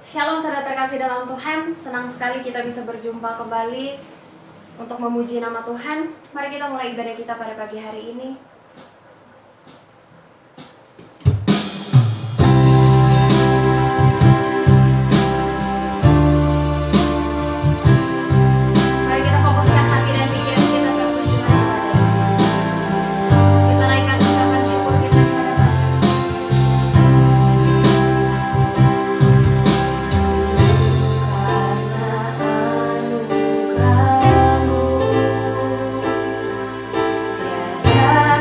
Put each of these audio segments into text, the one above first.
Shalom saudara terkasih dalam Tuhan, senang sekali kita bisa berjumpa kembali untuk memuji nama Tuhan. Mari kita mulai ibadah kita pada pagi hari ini. Mari kita fokuskan hati dan pikiran kita ke tujuan ibadah. Kita naikkan ucapan syukur kita kepada Bapa. Karena anugerah-Mu tiada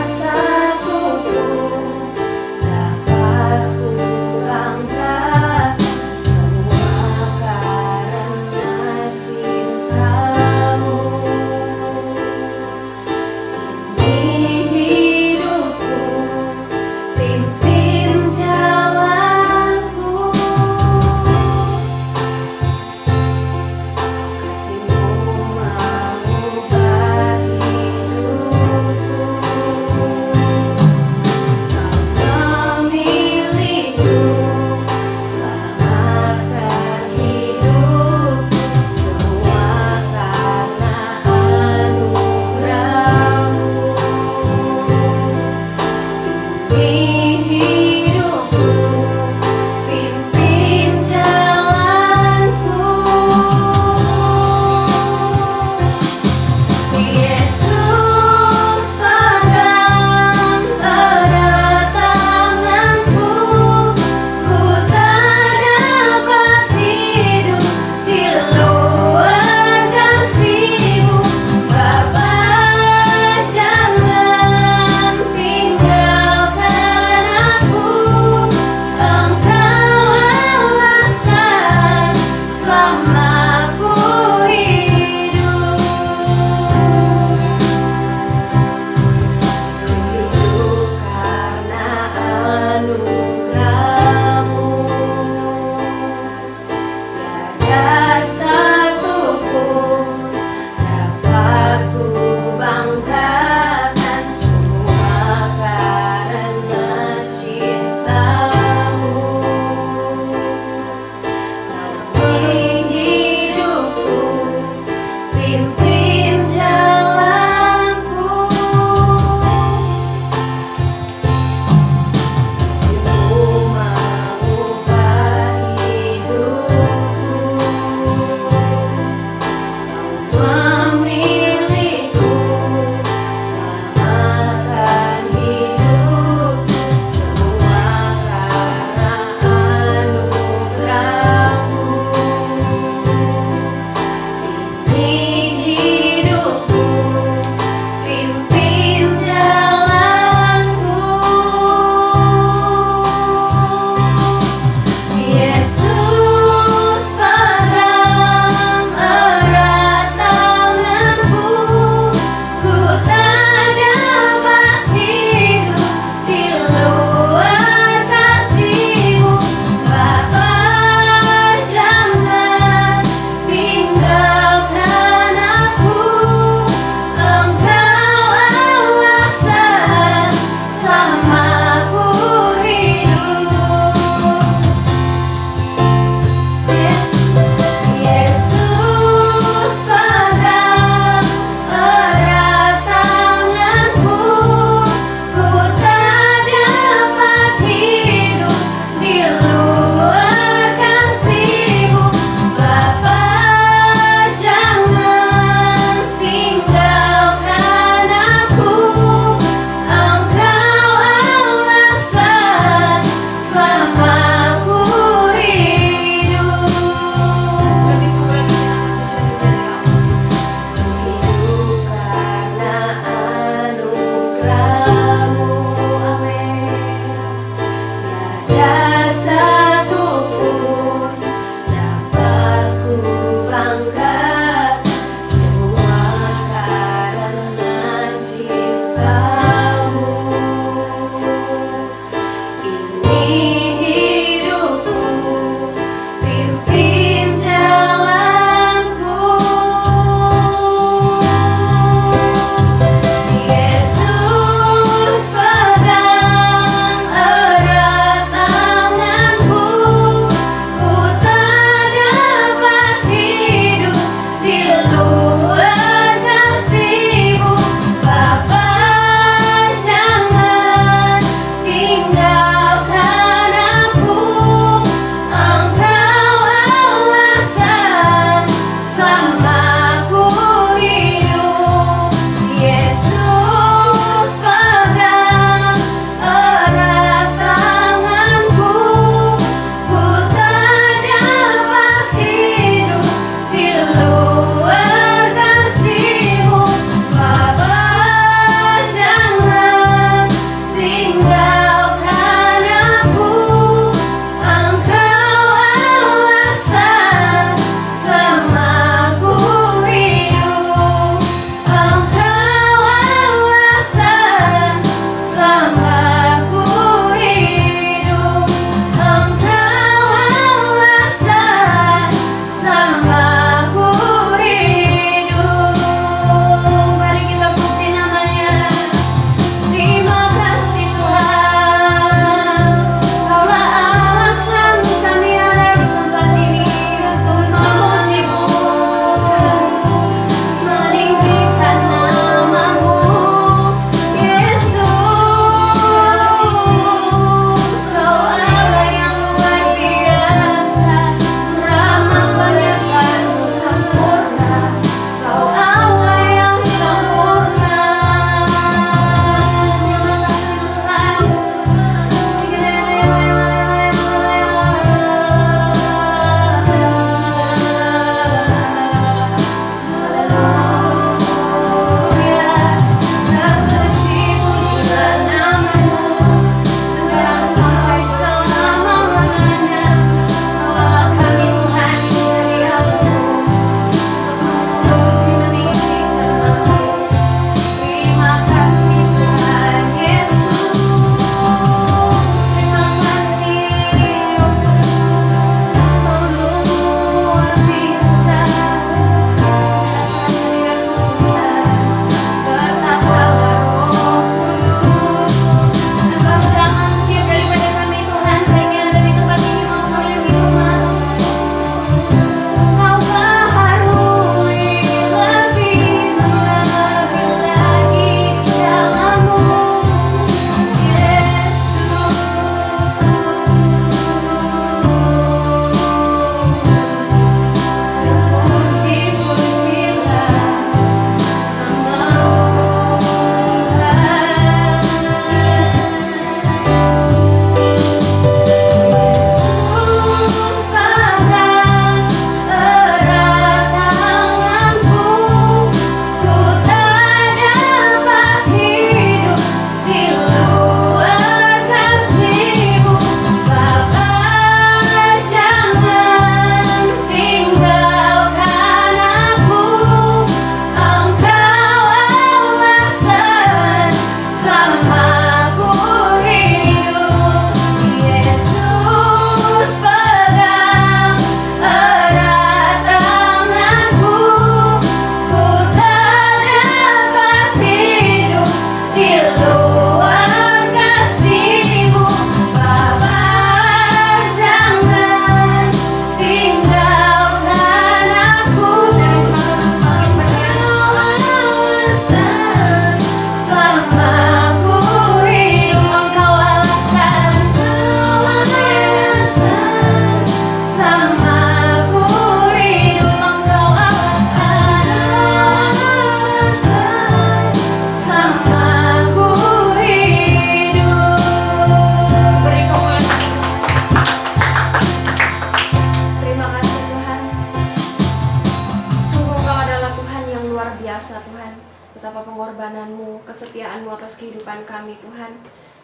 betapa pengorbanan-Mu, kesetiaan-Mu atas kehidupan kami Tuhan.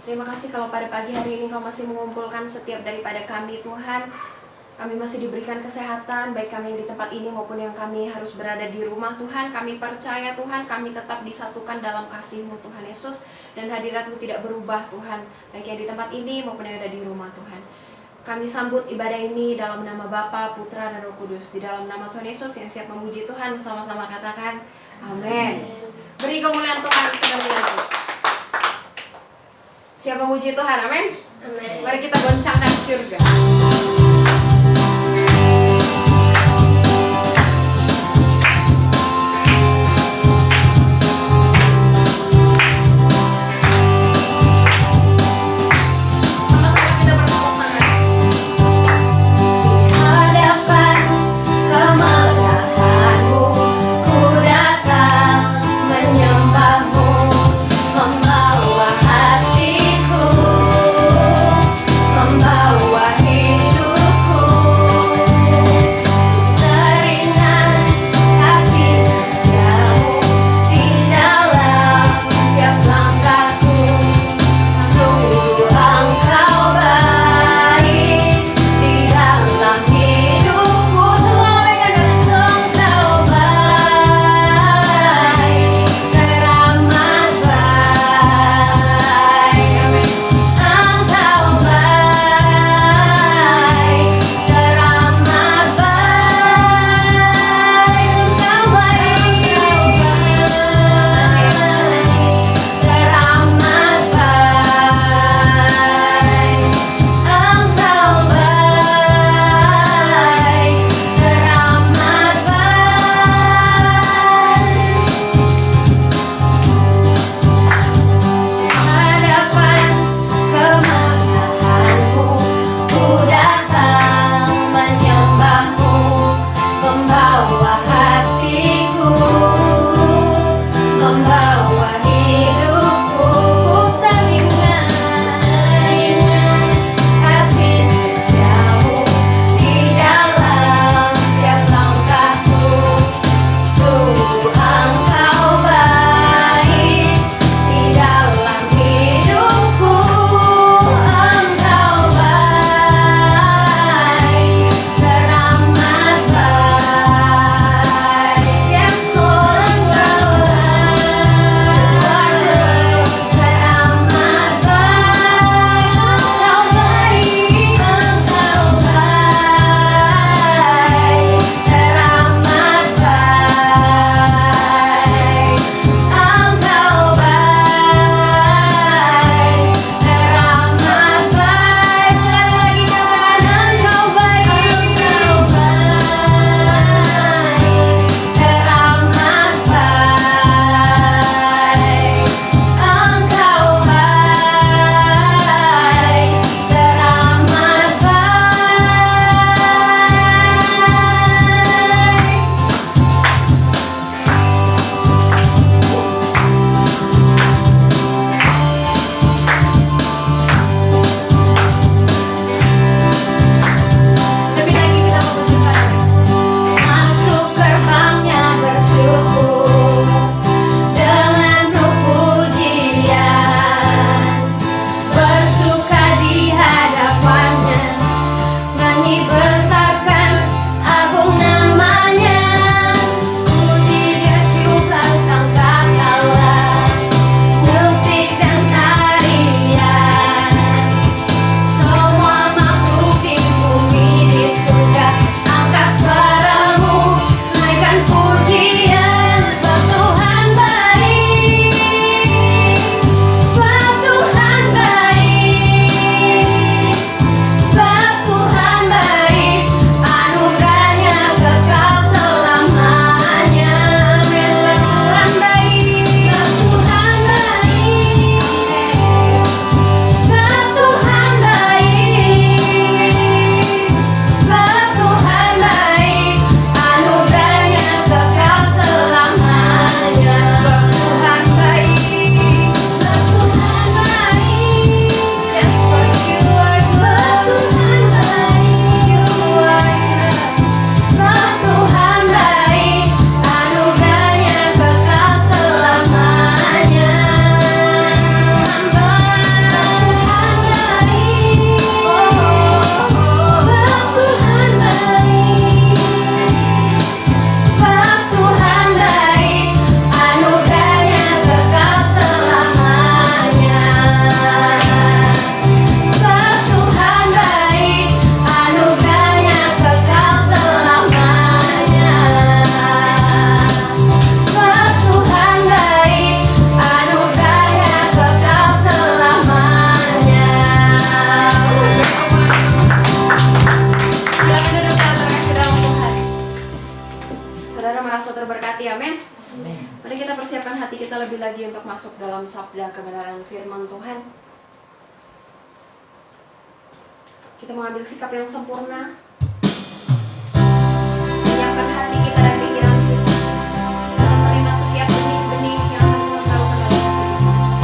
Terima kasih kalau pada pagi hari ini Kau masih mengumpulkan setiap daripada kami Tuhan. Kami masih diberikan kesehatan, baik kami yang di tempat ini maupun yang kami harus berada di rumah Tuhan. Kami percaya Tuhan, kami tetap disatukan dalam kasih-Mu Tuhan Yesus. Dan hadirat-Mu tidak berubah Tuhan, baik yang di tempat ini maupun yang ada di rumah Tuhan. Kami sambut ibadah ini dalam nama Bapa, Putra, dan Roh Kudus. Di dalam nama Tuhan Yesus yang siap memuji Tuhan, sama-sama katakan amin. Beri kemuliaan Tuhan sekali lagi. Siap memuji Tuhan, amin. Mari kita goncangkan surga. Membawa hidup merasa terberkati, amin. Amin. Mari kita persiapkan hati kita lebih lagi untuk masuk dalam sabda kebenaran firman Tuhan. Kita mengambil sikap yang sempurna, menyiapkan hati kita dan pikiran kita dalam menerima setiap benih-benih yang akan Tuhan taruhkan dalam hati kita.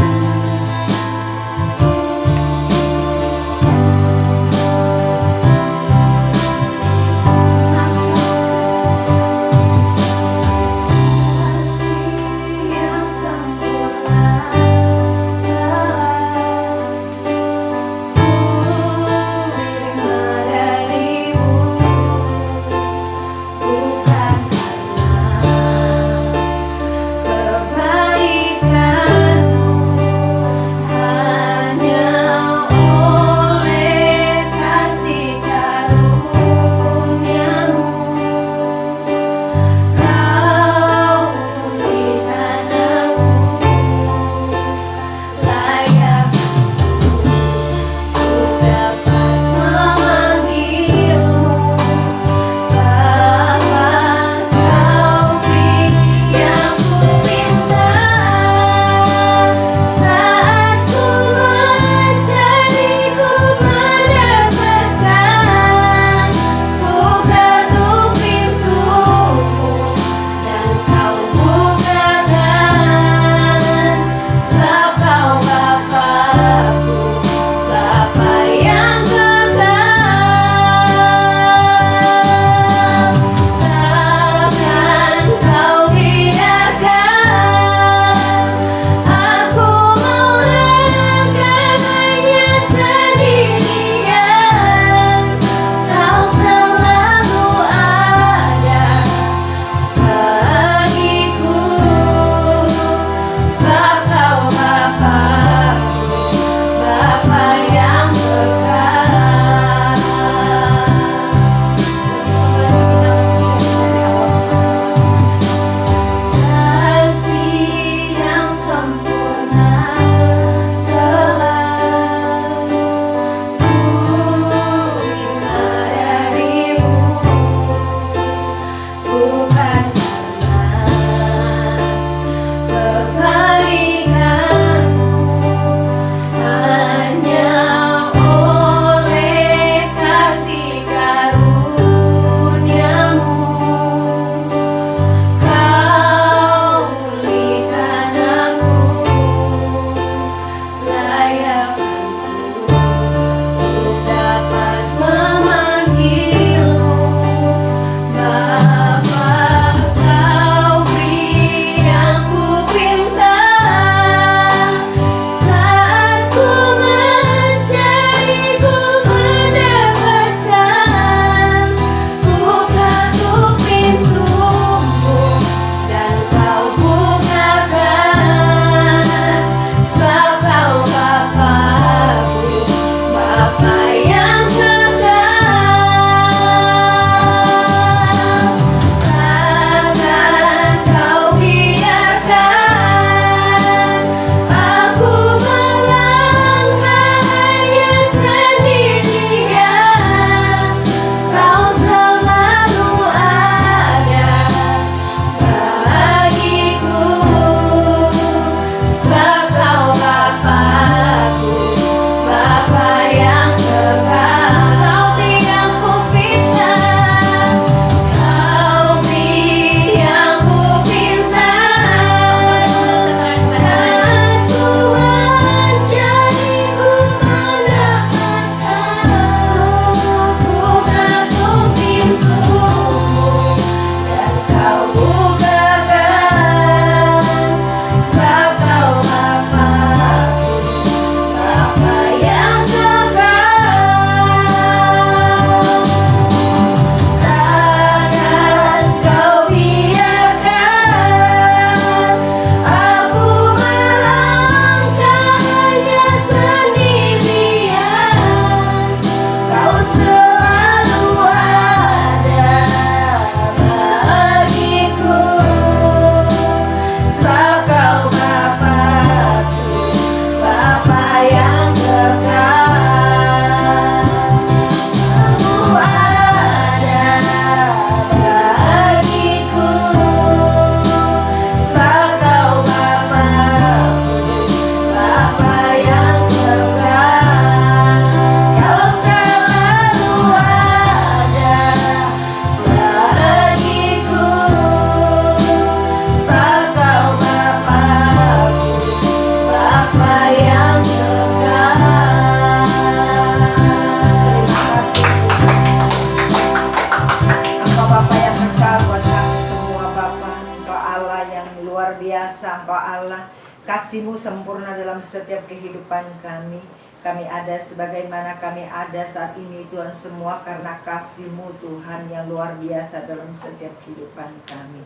kuasa Engkau Allah. Kasih-Mu sempurna dalam setiap kehidupan kami. Kami ada sebagaimana kami ada saat ini Tuhan, semua karena kasih-Mu Tuhan yang luar biasa dalam setiap kehidupan kami.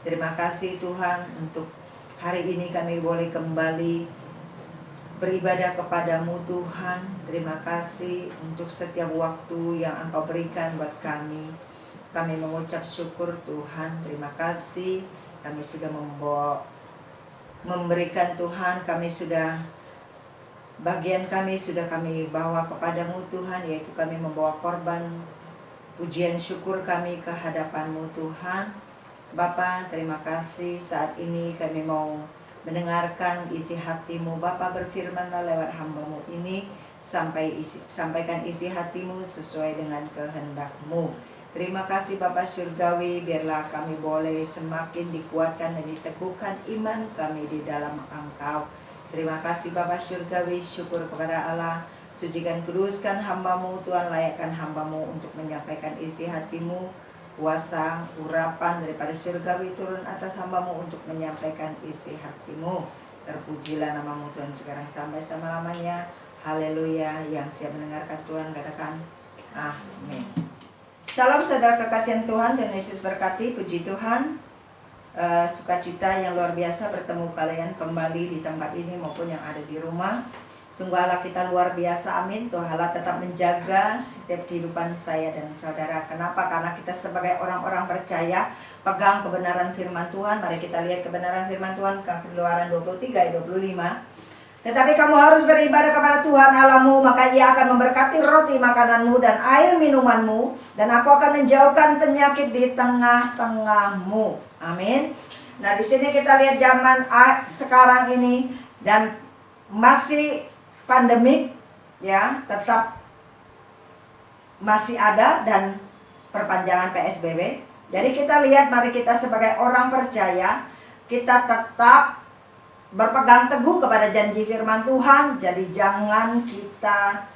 Terima kasih Tuhan untuk hari ini kami boleh kembali beribadah kepadamu Tuhan. Terima kasih untuk setiap waktu yang Engkau berikan buat kami. Kami mengucap syukur Tuhan. Terima kasih kami sudah memberikan Tuhan. Kami sudah, bagian kami sudah kami bawa kepadamu Tuhan, yaitu kami membawa korban pujian syukur kami ke hadapan-Mu Tuhan. Bapa, terima kasih saat ini kami mau mendengarkan isi hati-Mu. Bapa, berfirmanlah lewat hamba-Mu ini, sampaikan isi hati-Mu sesuai dengan kehendak-Mu. Terima kasih Bapa Surgawi, biarlah kami boleh semakin dikuatkan dan diteguhkan iman kami di dalam Engkau. Terima kasih Bapa Surgawi, syukur kepada Allah. Sucikan kuduskan hamba-Mu Tuhan, layakkan hamba-Mu untuk menyampaikan isi hati-Mu. Kuasa urapan daripada surgawi turun atas hamba-Mu untuk menyampaikan isi hati-Mu. Terpujilah nama-Mu Tuhan sekarang sampai selama-lamanya. Haleluya. Yang siap mendengarkan Tuhan katakan amin. Shalom saudara kekasihan Tuhan, dan Yesus berkati. Puji Tuhan. Sukacita yang luar biasa bertemu kalian kembali di tempat ini maupun yang ada di rumah. Sungguh Allah kita luar biasa, amin. Tuhan Allah tetap menjaga setiap kehidupan saya dan saudara. Kenapa? Karena kita sebagai orang-orang percaya pegang kebenaran firman Tuhan. Mari kita lihat kebenaran firman Tuhan ke Keluaran 23 ayat 25. Tetapi kamu harus beribadah kepada Tuhan Allahmu, maka Ia akan memberkati roti makananmu dan air minumanmu, dan aku akan menjauhkan penyakit di tengah-tengahmu. Amin. Nah, di sini kita lihat zaman sekarang ini dan masih pandemik, ya, tetap masih ada, dan perpanjangan PSBB. Jadi kita lihat, mari kita sebagai orang percaya, kita tetap berpegang teguh kepada janji firman Tuhan. Jadi jangan kita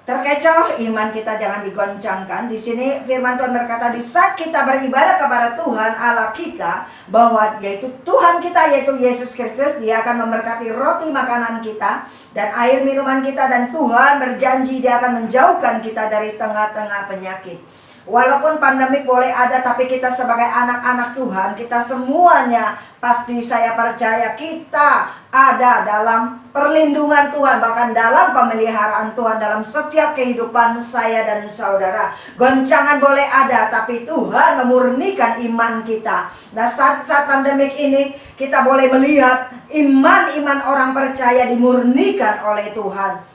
terkecoh, iman kita jangan digoncangkan. Di sini firman Tuhan berkata, di saat kita beribadah kepada Tuhan Allah kita, bahwa yaitu Tuhan kita, yaitu Yesus Kristus, Dia akan memberkati roti makanan kita dan air minuman kita, dan Tuhan berjanji Dia akan menjauhkan kita dari tengah-tengah penyakit. Walaupun pandemik boleh ada, tapi kita sebagai anak-anak Tuhan, kita semuanya pasti saya percaya kita ada dalam perlindungan Tuhan, bahkan dalam pemeliharaan Tuhan dalam setiap kehidupan saya dan saudara. Goncangan boleh ada, tapi Tuhan memurnikan iman kita. Nah, saat pandemik ini kita boleh melihat iman-iman orang percaya dimurnikan oleh Tuhan.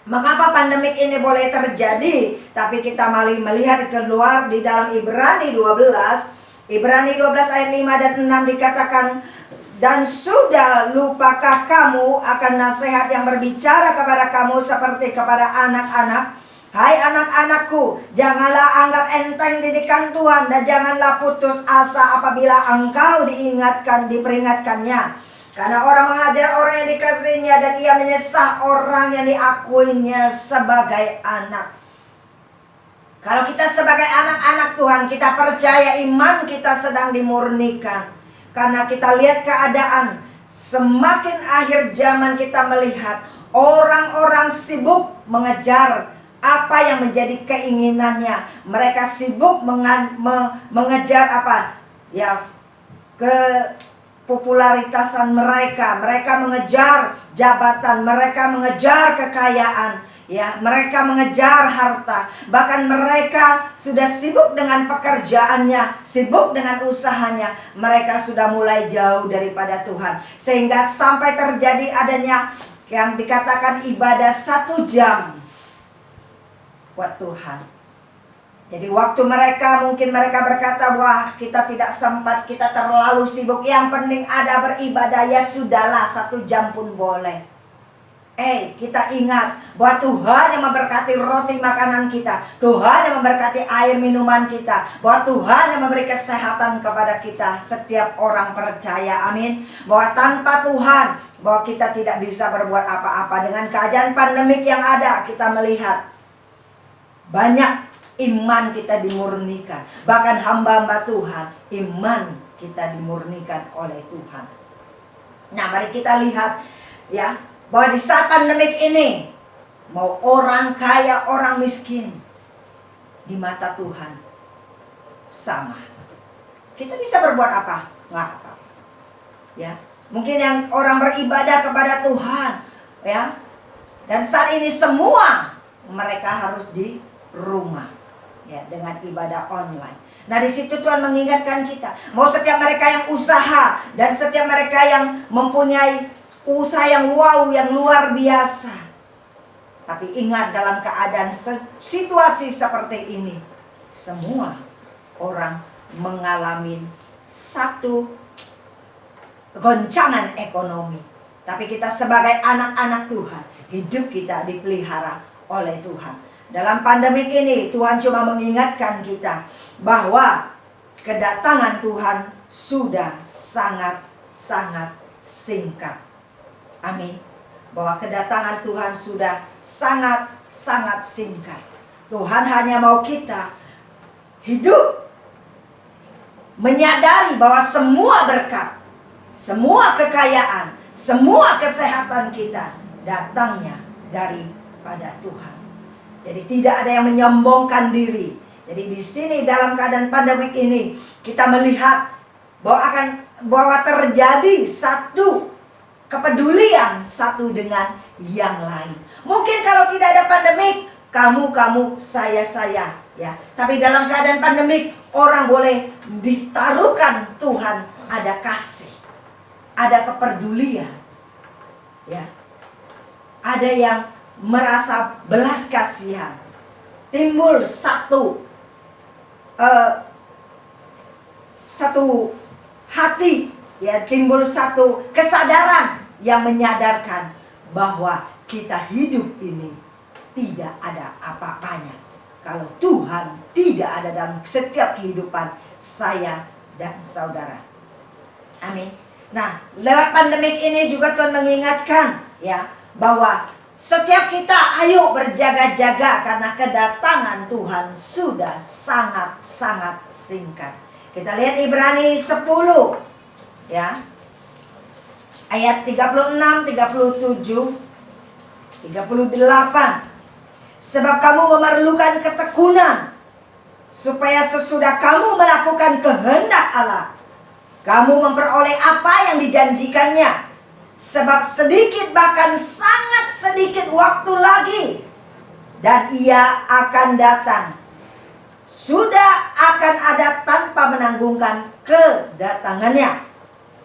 Mengapa pandemik ini boleh terjadi? Tapi kita mari melihat keluar di dalam Ibrani 12. Ibrani 12 ayat 5 dan 6 dikatakan, dan sudah lupakah kamu akan nasihat yang berbicara kepada kamu seperti kepada anak-anak? Hai anak-anakku, janganlah anggap enteng didikan Tuhan, dan janganlah putus asa apabila engkau diperingatkannya. Karena orang mengajar orang yang dikasihinya, dan ia menyesah orang yang diakuinya sebagai anak. Kalau kita sebagai anak-anak Tuhan, kita percaya iman kita sedang dimurnikan. Karena kita lihat keadaan, semakin akhir zaman kita melihat orang-orang sibuk mengejar apa yang menjadi keinginannya. Mereka sibuk mengejar apa? Ya, popularitasan mereka mengejar jabatan, mereka mengejar kekayaan, ya, mereka mengejar harta. Bahkan mereka sudah sibuk dengan pekerjaannya, sibuk dengan usahanya. Mereka sudah mulai jauh daripada Tuhan, sehingga sampai terjadi adanya yang dikatakan ibadah 1 jam buat Tuhan. Jadi waktu mungkin mereka berkata, wah kita tidak sempat, kita terlalu sibuk, yang penting ada beribadah, ya sudahlah 1 jam pun boleh. Kita ingat bahwa Tuhan yang memberkati roti makanan kita, Tuhan yang memberkati air minuman kita, bahwa Tuhan yang memberi kesehatan kepada kita, setiap orang percaya, amin. Bahwa tanpa Tuhan, bahwa kita tidak bisa berbuat apa-apa. Dengan keadaan pandemik yang ada, kita melihat banyak iman kita dimurnikan. Bahkan hamba-hamba Tuhan, iman kita dimurnikan oleh Tuhan. Nah, mari kita lihat ya, bahwa di saat pandemik ini, mau orang kaya, orang miskin, di mata Tuhan sama. Kita bisa berbuat apa? Nggak apa. Ya, mungkin yang orang beribadah kepada Tuhan, ya. Dan saat ini semua mereka harus di rumah, ya, dengan ibadah online. Nah, di situ Tuhan mengingatkan kita, mau setiap mereka yang usaha dan setiap mereka yang mempunyai usaha yang wow, yang luar biasa. Tapi ingat, dalam keadaan situasi seperti ini, semua orang mengalami satu goncangan ekonomi. Tapi kita sebagai anak-anak Tuhan, hidup kita dipelihara oleh Tuhan. Dalam pandemik ini Tuhan cuma mengingatkan kita bahwa kedatangan Tuhan sudah sangat-sangat singkat. Amin. Bahwa kedatangan Tuhan sudah sangat-sangat singkat. Tuhan hanya mau kita hidup menyadari bahwa semua berkat, semua kekayaan, semua kesehatan kita datangnya daripada Tuhan. Jadi tidak ada yang menyombongkan diri. Jadi di sini dalam keadaan pandemik ini kita melihat bahwa terjadi satu kepedulian satu dengan yang lain. Mungkin kalau tidak ada pandemik, kamu, saya, ya. Tapi dalam keadaan pandemik, orang boleh ditaruhkan Tuhan ada kasih, ada kepedulian, ya. Ada yang merasa belas kasihan. Timbul satu hati, ya, timbul satu kesadaran yang menyadarkan bahwa kita hidup ini tidak ada apa-apanya kalau Tuhan tidak ada dalam setiap kehidupan saya dan saudara. Amin. Nah, lewat pandemik ini juga Tuhan mengingatkan, ya, bahwa setiap kita ayo berjaga-jaga karena kedatangan Tuhan sudah sangat-sangat singkat. Kita lihat Ibrani 10, ya. Ayat 36, 37, 38. Sebab kamu memerlukan ketekunan, supaya sesudah kamu melakukan kehendak Allah, kamu memperoleh apa yang dijanjikannya. Sebab sedikit, bahkan sangat sedikit waktu lagi, dan ia akan datang. Sudah akan ada tanpa menanggungkan kedatangannya.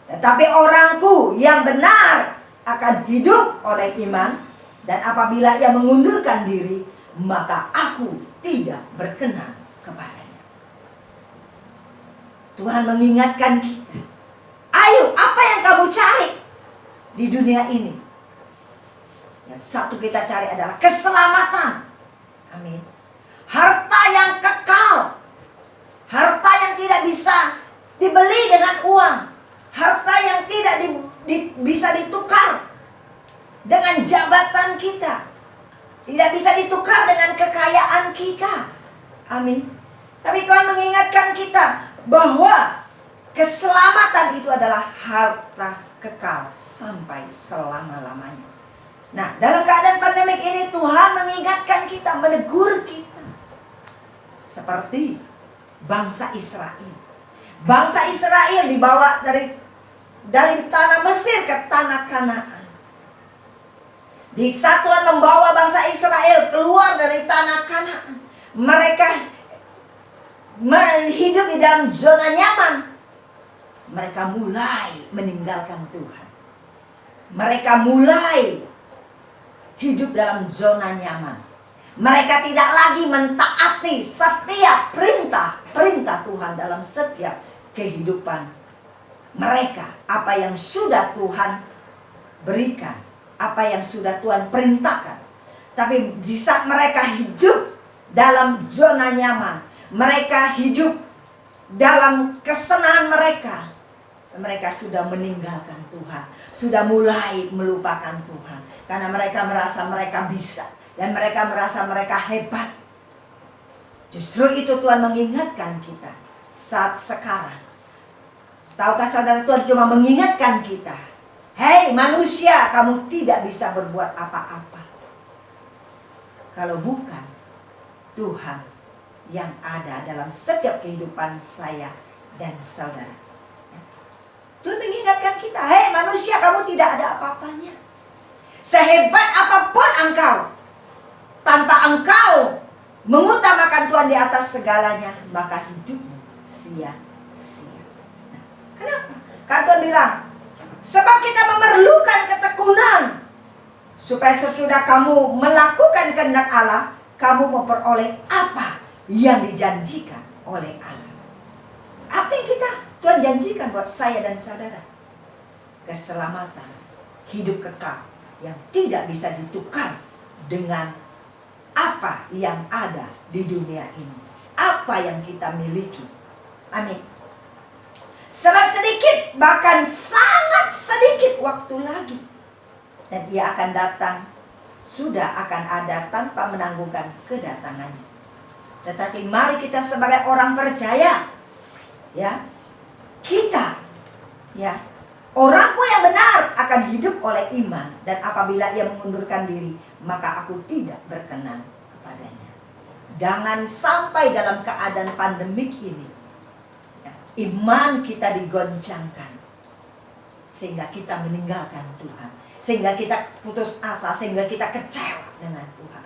Tetapi orangku yang benar akan hidup oleh iman. Dan apabila ia mengundurkan diri, maka aku tidak berkenan kepadanya. Tuhan mengingatkan kita, ayo, apa yang kamu cari di dunia ini? Yang satu kita cari adalah keselamatan. Amin. Harta yang kekal, harta yang tidak bisa dibeli dengan uang, harta yang tidak bisa ditukar dengan jabatan kita, tidak bisa ditukar dengan kekayaan kita. Amin. Tapi Tuhan mengingatkan kita bahwa keselamatan itu adalah harta kekal sampai selama-lamanya. Nah, dalam keadaan pandemik ini Tuhan mengingatkan kita, menegur kita. Seperti bangsa Israel. Bangsa Israel dibawa dari tanah Mesir ke tanah Kanaan. Di saat Tuhan membawa bangsa Israel keluar dari tanah Kanaan, mereka hidup di dalam zona nyaman. Mereka mulai meninggalkan Tuhan. Mereka mulai hidup dalam zona nyaman. Mereka tidak lagi mentaati setiap perintah Tuhan dalam setiap kehidupan mereka. Apa yang sudah Tuhan berikan, apa yang sudah Tuhan perintahkan. Tapi di saat mereka hidup dalam zona nyaman, mereka hidup dalam kesenangan mereka, mereka sudah meninggalkan Tuhan, sudah mulai melupakan Tuhan. Karena mereka merasa mereka bisa, dan mereka merasa mereka hebat. Justru itu Tuhan mengingatkan kita saat sekarang, Tahukah saudara, Tuhan cuma mengingatkan kita, hei manusia, kamu tidak bisa berbuat apa-apa kalau bukan Tuhan yang ada dalam setiap kehidupan saya dan saudara. Tuhan mengingatkan kita, hei manusia, kamu tidak ada apa-apanya. Sehebat apapun engkau, tanpa engkau mengutamakan Tuhan di atas segalanya, maka hidupmu sia-sia. Nah, kenapa? Kan Tuhan bilang, sebab kita memerlukan ketekunan, supaya sesudah kamu melakukan kehendak Allah, kamu memperoleh apa yang dijanjikan oleh Allah. Apa yang Tuhan janjikan buat saya dan saudara? Keselamatan, hidup kekal yang tidak bisa ditukar dengan apa yang ada di dunia ini, apa yang kita miliki. Amin. Sebab sedikit, bahkan sangat sedikit waktu lagi, dan Ia akan datang, sudah akan ada tanpa menanggungkan kedatangannya. Tetapi mari kita sebagai orang percaya, ya, kita, ya, orangku yang benar akan hidup oleh iman, dan apabila ia mengundurkan diri, maka aku tidak berkenan kepadanya. Jangan sampai dalam keadaan pandemik ini, ya, iman kita digoncangkan, sehingga kita meninggalkan Tuhan, sehingga kita putus asa, sehingga kita kecewa dengan Tuhan.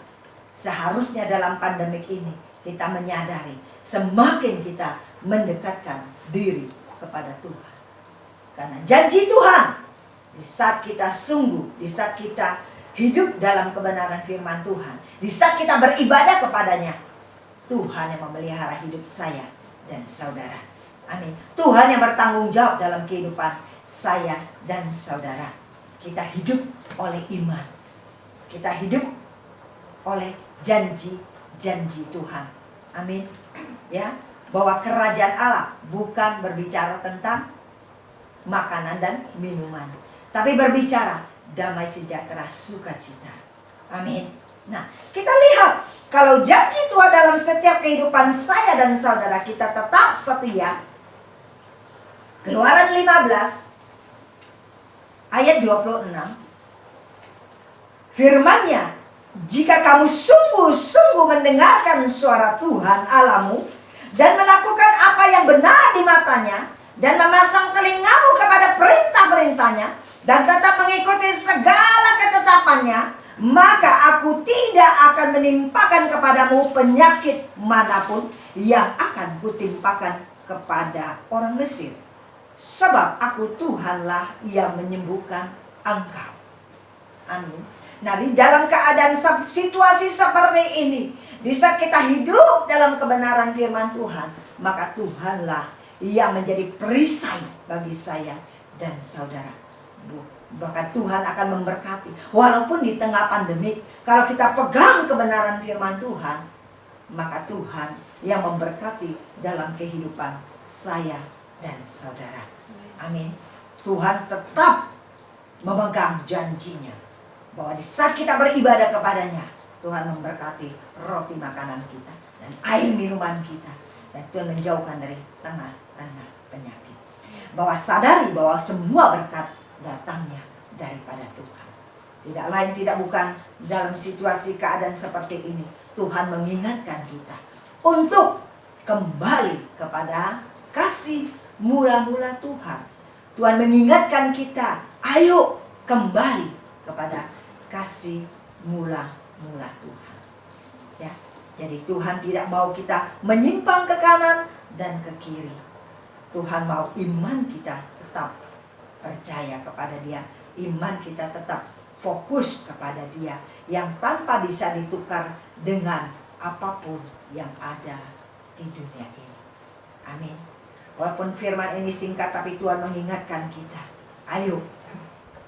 Seharusnya dalam pandemik ini kita menyadari, semakin kita mendekatkan diri kepada Tuhan. Karena janji Tuhan, di saat kita sungguh, di saat kita hidup dalam kebenaran firman Tuhan, di saat kita beribadah kepadanya, Tuhan yang memelihara hidup saya dan saudara. Amin. Tuhan yang bertanggung jawab dalam kehidupan saya dan saudara. Kita hidup oleh iman. Kita hidup oleh janji-janji Tuhan. Amin. Ya, bahwa kerajaan Allah bukan berbicara tentang makanan dan minuman, tapi berbicara damai sejahtera, sukacita. Amin. Nah, kita lihat kalau janji Tuhan dalam setiap kehidupan saya dan saudara, kita tetap setia. Keluaran 15 ayat 26. Firman-Nya, jika kamu sungguh-sungguh mendengarkan suara Tuhan Allahmu dan melakukan apa yang benar di matanya, dan memasang telingamu kepada perintah-perintahnya, dan tetap mengikuti segala ketetapannya, maka aku tidak akan menimpakan kepadamu penyakit manapun yang akan kutimpakan kepada orang Mesir. Sebab aku Tuhanlah yang menyembuhkan engkau. Amin. Nah, di dalam keadaan situasi seperti ini, di saat kita hidup dalam kebenaran firman Tuhan, maka Tuhanlah yang menjadi perisai bagi saya dan saudara. Bahkan Tuhan akan memberkati. Walaupun di tengah pandemi, kalau kita pegang kebenaran firman Tuhan, maka Tuhan yang memberkati dalam kehidupan saya dan saudara. Amin. Tuhan tetap memegang janjinya, bahwa di saat kita beribadah kepadanya, Tuhan memberkati roti makanan kita dan air minuman kita, dan Tuhan menjauhkan dari tengah-tengah penyakit. Bahwa sadari bahwa semua berkat datangnya daripada Tuhan. Tidak lain tidak bukan dalam situasi keadaan seperti ini, Tuhan mengingatkan kita untuk kembali kepada kasih mula-mula Tuhan. Tuhan mengingatkan kita, ayo kembali kepada kasih mula-mula Tuhan. Ya, jadi Tuhan tidak mau kita menyimpang ke kanan dan ke kiri. Tuhan mau iman kita tetap percaya kepada Dia, iman kita tetap fokus kepada Dia, yang tanpa bisa ditukar dengan apapun yang ada di dunia ini. Amin. Walaupun firman ini singkat, tapi Tuhan mengingatkan kita, ayo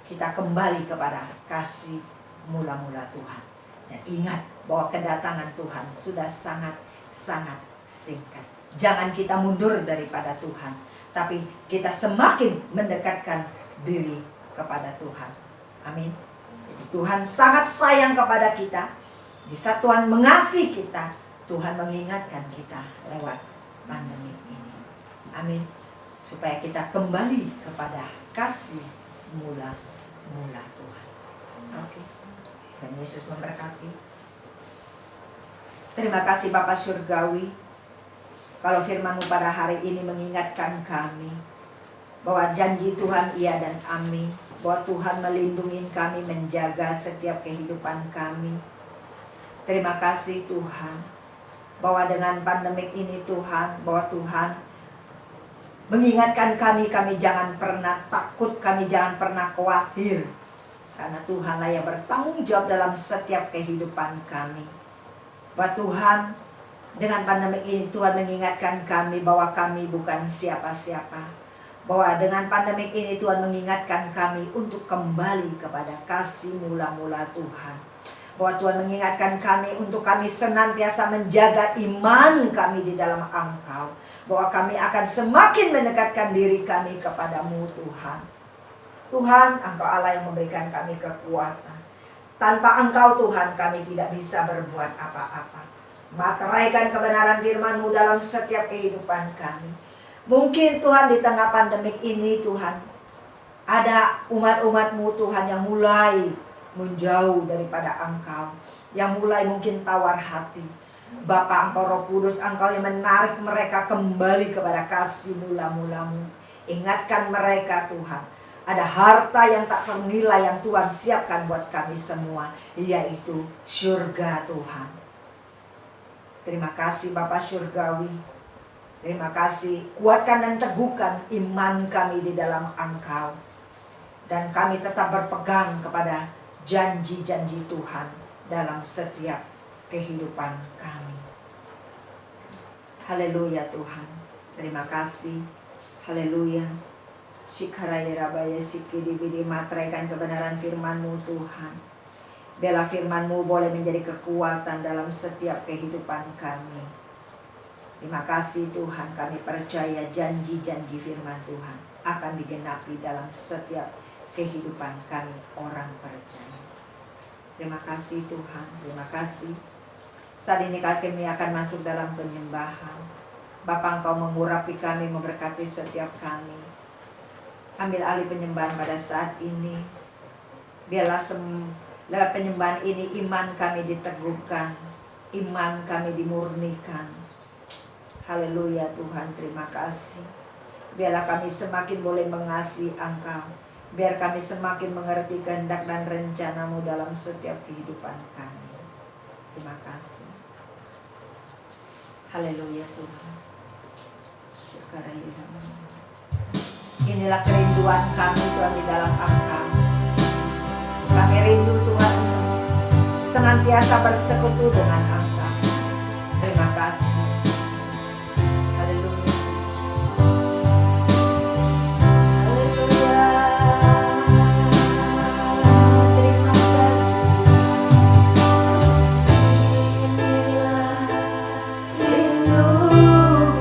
kita kembali kepada kasih mula-mula Tuhan. Dan ingat bahwa kedatangan Tuhan sudah sangat-sangat singkat. Jangan kita mundur daripada Tuhan, tapi kita semakin mendekatkan diri kepada Tuhan. Amin. Jadi Tuhan sangat sayang kepada kita. Di saat Tuhan mengasihi kita, Tuhan mengingatkan kita lewat pandemi ini. Amin. supaya kita kembali kepada kasih mula-mula Tuhan. Oke. Tuhan Yesus memberkati. Terima kasih Bapa Surgawi, kalau firman-Mu pada hari ini mengingatkan kami bahwa janji Tuhan iya dan amin, bahwa Tuhan melindungi kami, menjaga setiap kehidupan kami. Terima kasih Tuhan, bahwa dengan pandemik ini Tuhan, bahwa Tuhan mengingatkan kami jangan pernah takut, kami jangan pernah khawatir, karena Tuhanlah yang bertanggung jawab dalam setiap kehidupan kami. Bahwa Tuhan, dengan pandemi ini Tuhan mengingatkan kami bahwa kami bukan siapa-siapa. Bahwa dengan pandemi ini Tuhan mengingatkan kami untuk kembali kepada kasih mula-mula Tuhan. Bahwa Tuhan mengingatkan kami untuk kami senantiasa menjaga iman kami di dalam Engkau. Bahwa kami akan semakin mendekatkan diri kami kepadamu Tuhan. Tuhan, Engkau Allah yang memberikan kami kekuatan. Tanpa Engkau Tuhan kami tidak bisa berbuat apa-apa. Materaikan kebenaran firman-Mu dalam setiap kehidupan kami. Mungkin Tuhan di tengah pandemik ini Tuhan, ada umat-umat-Mu Tuhan yang mulai menjauh daripada Engkau. Yang mulai mungkin tawar hati. Bapa, Engkau Roh Kudus, Engkau yang menarik mereka kembali kepada kasih mula-mula-Mu. Ingatkan mereka Tuhan. Ada harta yang tak ternilai yang Tuhan siapkan buat kami semua, yaitu surga Tuhan. Terima kasih Bapa Surgawi. Terima kasih, kuatkan dan teguhkan iman kami di dalam Engkau. Dan kami tetap berpegang kepada janji-janji Tuhan dalam setiap kehidupan kami. Haleluya Tuhan. Terima kasih. Haleluya. Sikaraya rabaya sikidi bidi, materaikan kebenaran firman-Mu Tuhan. Biarlah firman-Mu boleh menjadi kekuatan dalam setiap kehidupan kami. Terima kasih Tuhan, kami percaya janji-janji firman Tuhan akan digenapi dalam setiap kehidupan kami orang percaya. Terima kasih Tuhan, terima kasih. Saat ini kami akan masuk dalam penyembahan. Bapa, Engkau mengurapi kami, memberkati setiap kami. Ambil alih penyembahan pada saat ini. Biarlah lewat penyembahan ini iman kami diteguhkan, iman kami dimurnikan. Haleluya Tuhan, terima kasih. Biarlah kami semakin boleh mengasihi Engkau. Biar kami semakin mengerti kehendak dan rencana-Mu dalam setiap kehidupan kami. Terima kasih. Haleluya Tuhan. Inilah kerinduan kami Tuhan di dalam Engkau. Kami rindu Tuhan senantiasa bersekutu dengan Engkau. Terima kasih. Haleluya. Haleluya. Terima kasih. Inilah rinduku kepadamu.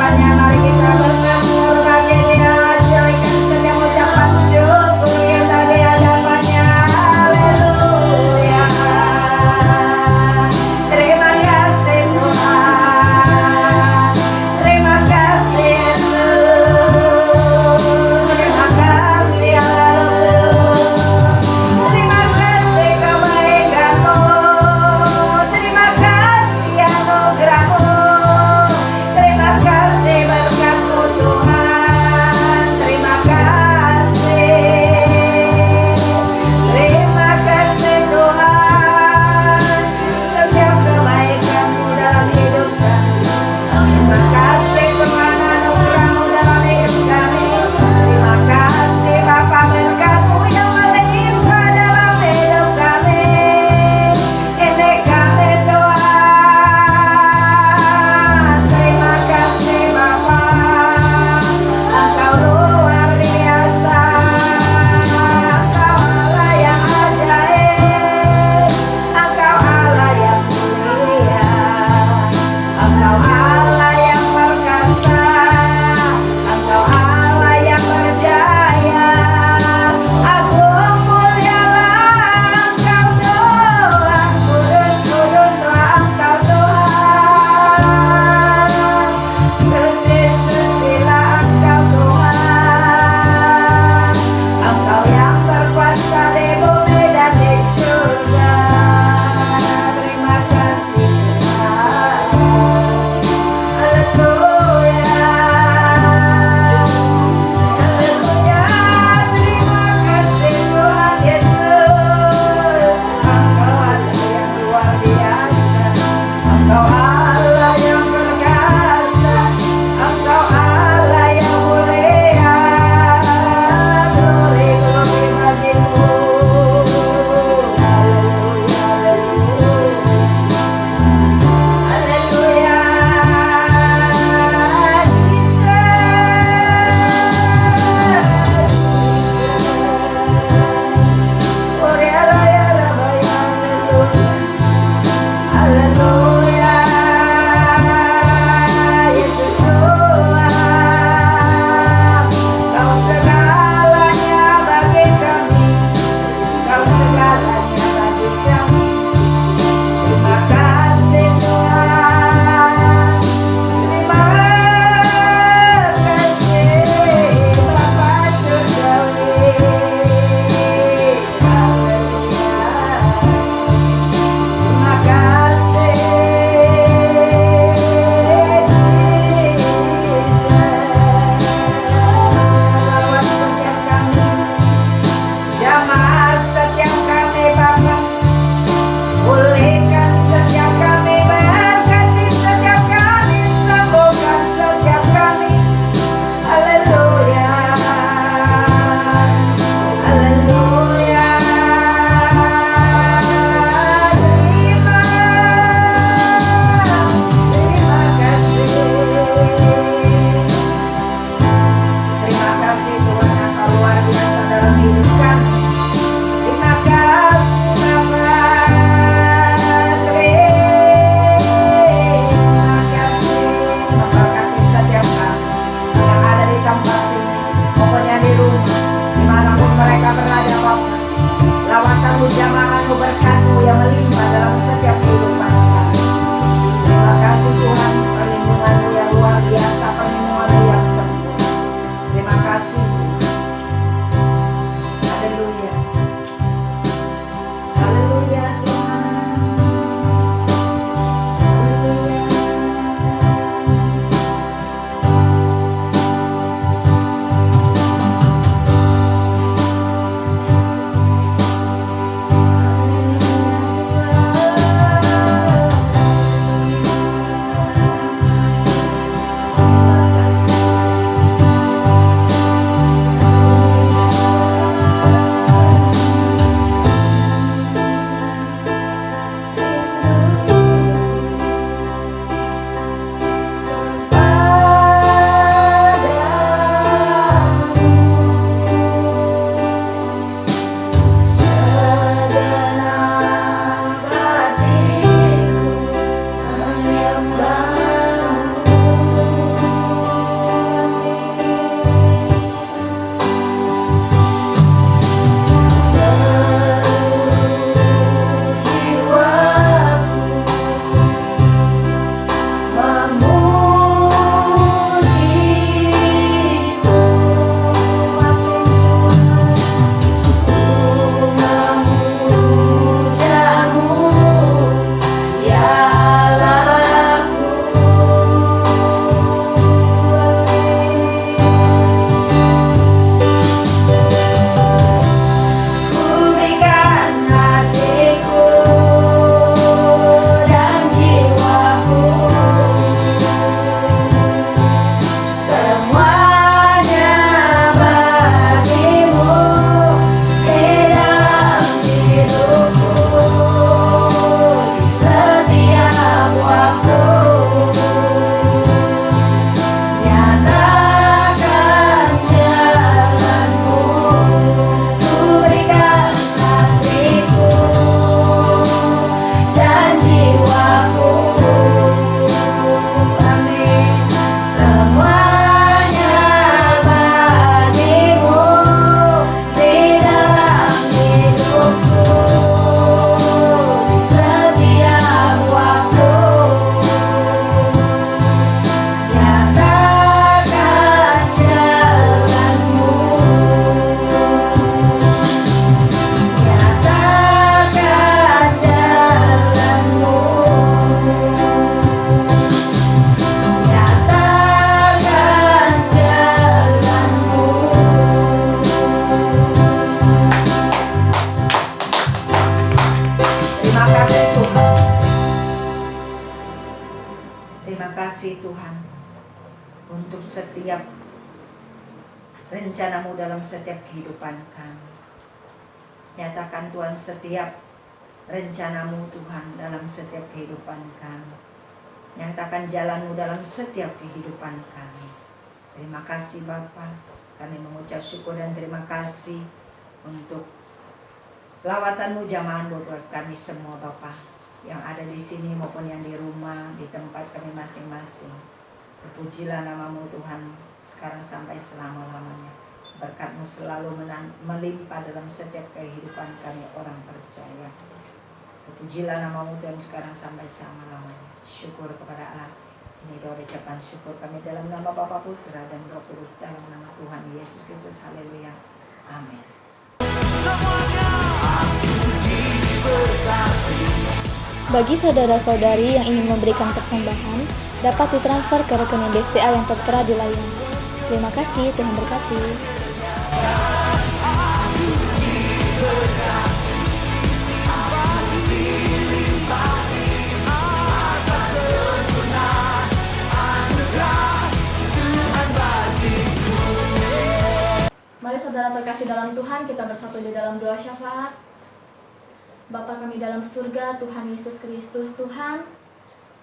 hadapannya. Mari kita bersyukur bagi Dia, naikkan setiap ucapan syukur kita di hadapannya. Haleluya. Terima kasih Tuhan, terima kasih Yesus, terima kasih Haleluya. Terima kasih kebaikan-Mu, terima kasih anugerah-Mu, terima kasih untuk setiap rencanamu dalam setiap kehidupan kami. Nyatakan Tuhan setiap rencanamu Tuhan dalam setiap kehidupan kami. Nyatakan jalanmu dalam setiap kehidupan kami. Terima kasih Bapa. Kami mengucap syukur dan terima kasih untuk lawatanmu jamahan buat kami semua Bapa, yang ada di sini maupun yang di rumah, di tempat kami masing-masing. Terpujilah namamu Tuhan sekarang sampai selama-lamanya. Berkat-Mu selalu melimpah dalam setiap kehidupan kami orang percaya. Terpujilah namamu Tuhan sekarang sampai selama-lamanya. Syukur kepada Allah. Ini doa ucapan syukur kami dalam nama Bapa, Putra dan Roh Kudus, dalam nama Tuhan Yesus Kristus. Haleluya. Amin. Bagi saudara-saudari yang ingin memberikan persembahan, dapat ditransfer ke rekening BCA yang tertera di layar. Terima kasih, Tuhan berkati. Mari saudara terkasih dalam Tuhan, kita bersatu di dalam doa syafaat. Bapa kami dalam surga, Tuhan Yesus Kristus, Tuhan,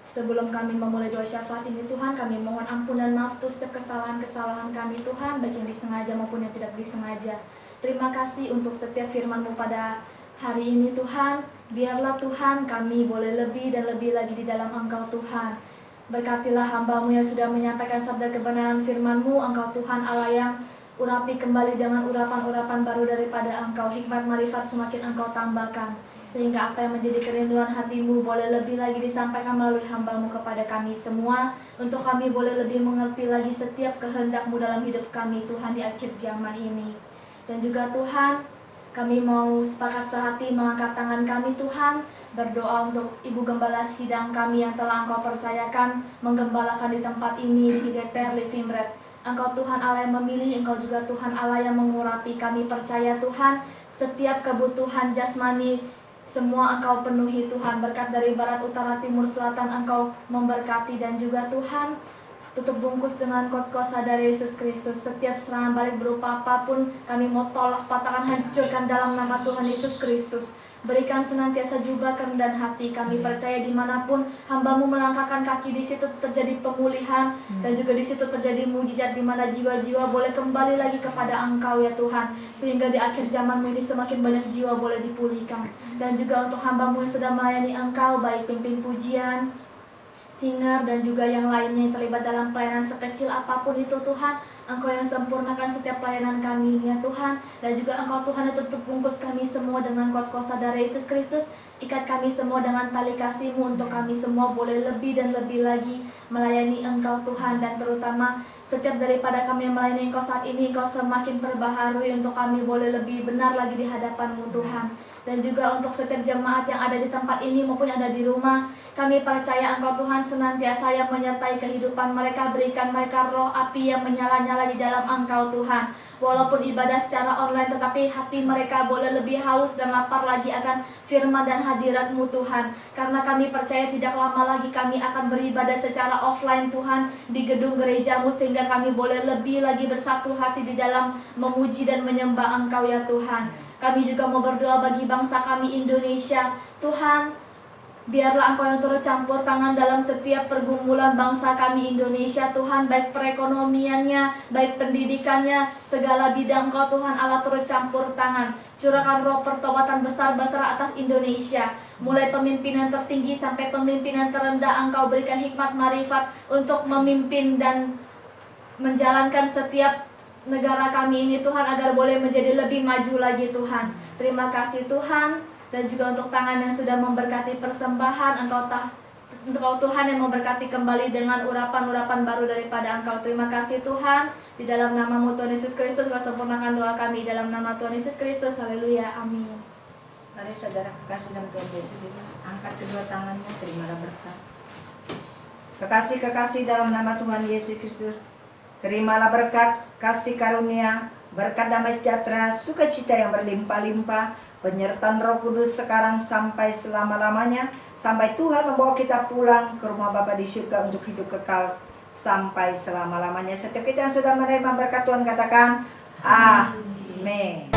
sebelum kami memulai doa syafaat ini Tuhan, kami mohon ampun dan maaf untuk setiap kesalahan-kesalahan kami Tuhan, baik yang disengaja maupun yang tidak disengaja. Terima kasih untuk setiap firman-Mu pada hari ini Tuhan. Biarlah Tuhan kami boleh lebih dan lebih lagi di dalam Engkau Tuhan. Berkatilah hamba-Mu yang sudah menyampaikan sabda kebenaran firman-Mu, Engkau Tuhan Allah yang urapi kembali dengan urapan-urapan baru daripada Engkau. Hikmat marifat semakin Engkau tambahkan, sehingga apa yang menjadi kerinduan hati-Mu boleh lebih lagi disampaikan melalui hamba-Mu kepada kami semua, untuk kami boleh lebih mengerti lagi setiap kehendak-Mu dalam hidup kami Tuhan di akhir zaman ini. Dan juga Tuhan, kami mau sepakat sehati mengangkat tangan kami Tuhan, berdoa untuk Ibu Gembala sidang kami yang telah Engkau percayakan menggembalakan di tempat ini di DPR Living Bread. Engkau Tuhan Allah yang memilih, Engkau juga Tuhan Allah yang mengurapi. Kami percaya Tuhan, setiap kebutuhan jasmani semua Engkau penuhi Tuhan. Berkat dari barat, utara, timur, selatan Engkau memberkati. Dan juga Tuhan, tutup bungkus dengan kuasa dari Yesus Kristus. Setiap serangan balik berupa apapun kami mau tolak, patahkan, hancurkan dalam nama Tuhan Yesus Kristus. Berikan senantiasa jubah kerendahan hati. Kami percaya dimanapun hamba-Mu melangkahkan kaki, di situ terjadi pemulihan dan juga di situ terjadi mujizat, di mana jiwa-jiwa boleh kembali lagi kepada Engkau ya Tuhan, sehingga di akhir zaman-Mu ini semakin banyak jiwa boleh dipulihkan. Dan juga untuk hamba-Mu yang sudah melayani Engkau, baik pimpin pujian, singer dan juga yang lainnya yang terlibat dalam pelayanan sekecil apapun itu Tuhan, Engkau yang sempurnakan setiap pelayanan kami ya Tuhan. Dan juga Engkau Tuhan yang tutup bungkus kami semua dengan kuasa dari Yesus Kristus. Ikat kami semua dengan tali kasih-Mu, untuk kami semua boleh lebih dan lebih lagi melayani Engkau Tuhan. Dan terutama setiap daripada kami yang melayani Engkau saat ini, Engkau semakin perbaharui untuk kami boleh lebih benar lagi di hadapan-Mu Tuhan. Dan juga untuk setiap jemaat yang ada di tempat ini maupun yang ada di rumah, kami percaya Engkau Tuhan senantiasa yang menyertai kehidupan mereka. Berikan mereka roh api yang menyala-nyala di dalam Engkau Tuhan. Walaupun ibadah secara online, tetapi hati mereka boleh lebih haus dan lapar lagi akan firman dan hadirat-Mu Tuhan. Karena kami percaya tidak lama lagi kami akan beribadah secara offline Tuhan di gedung gereja-Mu, sehingga kami boleh lebih lagi bersatu hati di dalam memuji dan menyembah Engkau ya Tuhan. Kami juga mau berdoa bagi bangsa kami Indonesia Tuhan. Biarlah Engkau yang turut campur tangan dalam setiap pergumulan bangsa kami Indonesia Tuhan, baik perekonomiannya, baik pendidikannya, segala bidang Engkau Tuhan Allah turut campur tangan. Curahkan roh pertobatan besar-besar atas Indonesia, mulai pemimpinan tertinggi sampai pemimpinan terendah. Engkau berikan hikmat marifat untuk memimpin dan menjalankan setiap negara kami ini Tuhan, agar boleh menjadi lebih maju lagi Tuhan. Terima kasih Tuhan. Dan juga untuk tangan yang sudah memberkati persembahan, Engkau Tuhan yang memberkati kembali dengan urapan-urapan baru daripada Engkau. Terima kasih Tuhan. Di dalam nama-Mu Tuhan Yesus Kristus, Kau sempurnakan doa kami dalam nama Tuhan Yesus Kristus. Haleluya, amin. Mari saudara kekasih dalam Tuhan Yesus Kristus, angkat kedua tanganmu, terimalah berkat. Kekasih-kekasih dalam nama Tuhan Yesus Kristus, terimalah berkat, kasih karunia, berkat damai sejahtera, sukacita yang berlimpah-limpah, penyertaan Roh Kudus sekarang sampai selama-lamanya, sampai Tuhan membawa kita pulang ke rumah Bapa di surga untuk hidup kekal sampai selama-lamanya. Setiap kita yang sudah menerima berkat Tuhan katakan amin.